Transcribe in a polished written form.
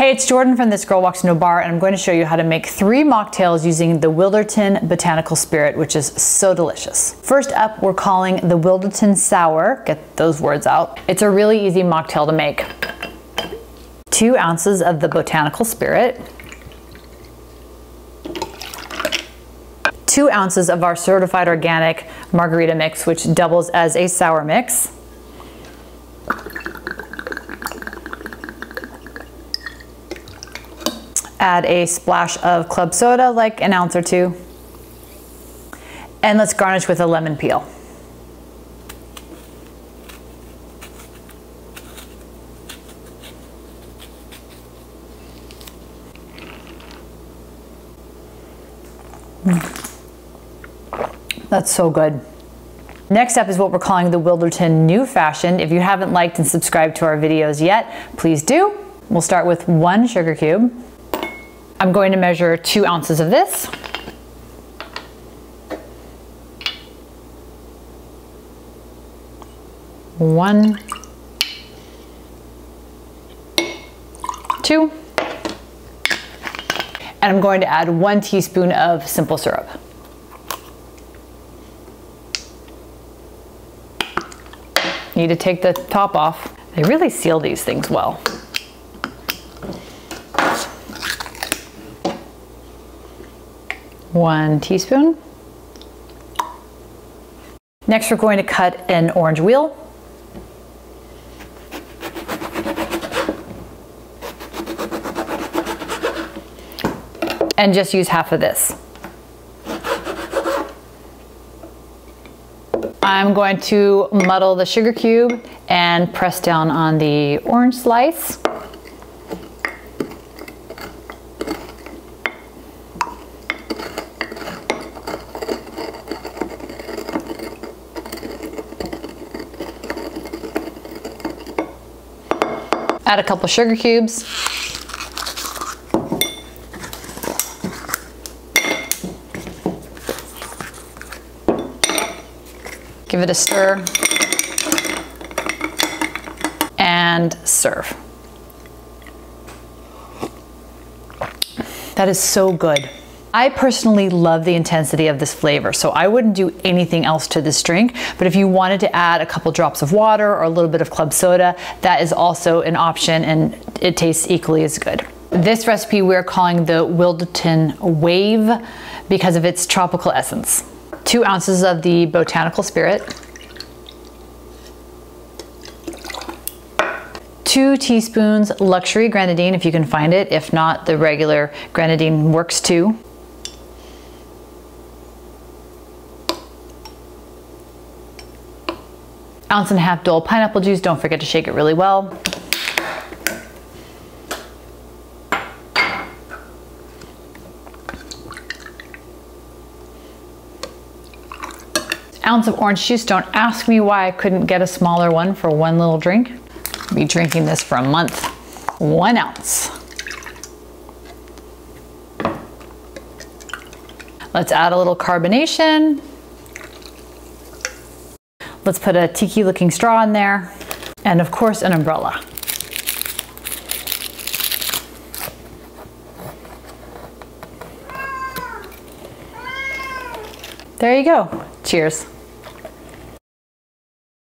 Hey, it's Jordan from This Girl Walks Into a Bar, and I'm going to show you how to make 3 mocktails using the Wilderton Botanical Spirit, which is so delicious. First up, we're calling the Wilderton Sour. Get those words out. It's a really easy mocktail to make. 2 ounces of the Botanical Spirit. 2 ounces of our certified organic Margarita mix, which doubles as a sour mix. Add a splash of club soda, like an ounce or 2. And let's garnish with a lemon peel. That's so good. Next up is what we're calling the Wilderton New Fashion. If you haven't liked and subscribed to our videos yet, please do. We'll start with 1 sugar cube. I'm going to measure 2 ounces of this. One, 2. And I'm going to add 1 teaspoon of simple syrup. Need to take the top off. They really seal these things well. One teaspoon. Next, we're going to cut an orange wheel. And just use half of this. I'm going to muddle the sugar cube and press down on the orange slice. Add a couple sugar cubes. Give it a stir and serve. That is so good. I personally love the intensity of this flavor, so I wouldn't do anything else to this drink, but if you wanted to add a couple drops of water or a little bit of club soda, that is also an option and it tastes equally as good. This recipe we're calling the Wilderton Wave because of its tropical essence. 2 ounces of the Botanical Spirit. 2 teaspoons luxury grenadine if you can find it. If not, the regular grenadine works too. Ounce and a half Dole pineapple juice. Don't forget to shake it really well. Ounce of orange juice. Don't ask me why I couldn't get a smaller one for 1 little drink. I'll be drinking this for a month. 1 ounce. Let's add a little carbonation. Let's put a tiki looking straw in there. And of course, an umbrella. There you go. Cheers.